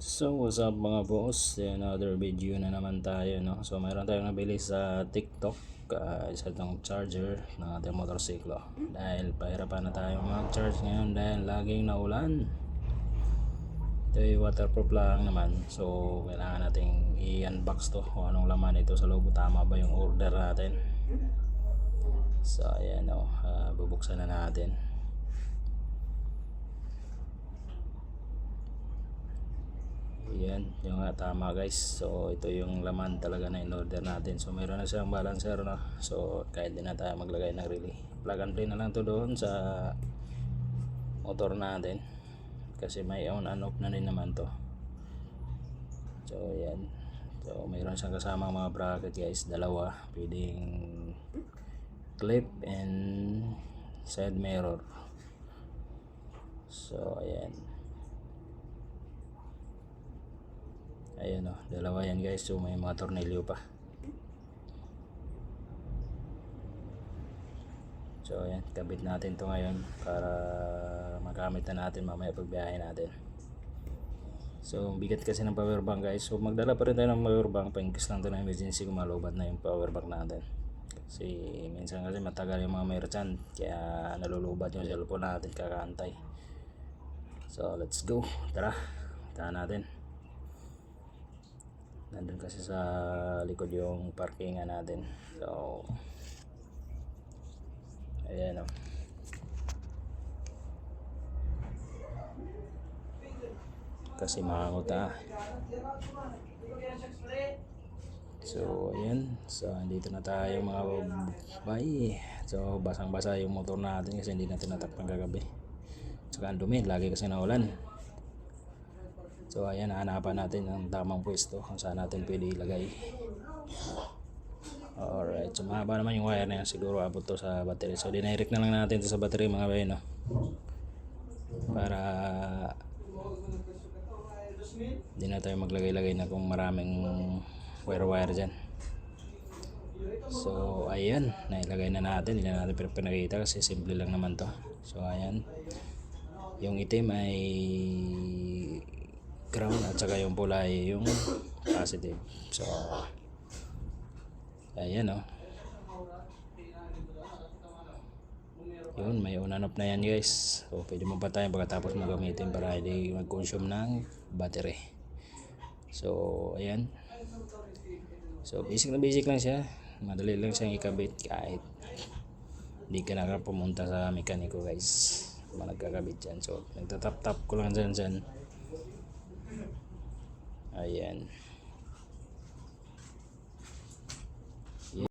So what's up mga boss, another video na naman tayo, no? So mayroon tayong nabili sa TikTok, isa itong charger ng ating motorsiklo dahil pahirapan na tayo mag-charge ngayon dahil laging naulan. Ito ay waterproof lang naman, so kailangan nating i-unbox to kung anong laman ito sa loob, tama ba yung order natin. So ayan, bubuksan na natin. Yan, yung tama guys. So ito yung laman talaga na in-order natin. So mayroon na siyang balancer, no? So kahit din na tayo maglagay ng relay, plug and play na lang to doon sa motor natin kasi may on and off na rin naman to. So yan, so mayroon siyang kasama mga bracket guys, dalawa, pwedeng clip and side mirror. So ayan, dalawa yan guys. So may mga tornilyo pa. So ayan, kabit natin to ngayon para magamit na natin mamaya pagbiyahe natin. So bigat kasi ng power bank guys, so magdala pa rin tayo ng power bank pa-increase lang to ng emergency kung malobat na yung power bank natin. Kasi minsan kasi matagal yung mga merchant, kaya nalulubat yung cellphone natin kakaantay. So let's go, tara, tahan natin. Nandun kasi sa likod yung parkingan natin. So ayan, kasi maangot na. So ayan, so andito na tayo mga bay. So basang basa yung motor natin kasi hindi natin natakpan kagabi, saka ang dumi, lagi kasi naulan. So ayan, hanapan natin ang tamang pwesto kung saan natin pwede ilagay. Alright, so mahaba naman yung wire na yan, siguro abot to sa battery. So dinirect na lang natin to sa battery mga bay, no? Para hindi na tayo maglagay-lagay na kung maraming wire dyan. So ayan, nailagay na natin, hindi na natin pinakita kasi simple lang naman to. So ayan, yung itim ay ground at saka yung pula ay yung positive. So ayan, yun, may on and off na yan guys. So pwede mo pa tayo pagkatapos mo gamitin para hindi mag-consume ng battery. So ayan, so basic lang siya, madali lang siyang ikabit kahit hindi ka na pumunta sa mekaniko guys kung nagkakabit yan. So nagtatap-tap ko lang dyan. Ayan.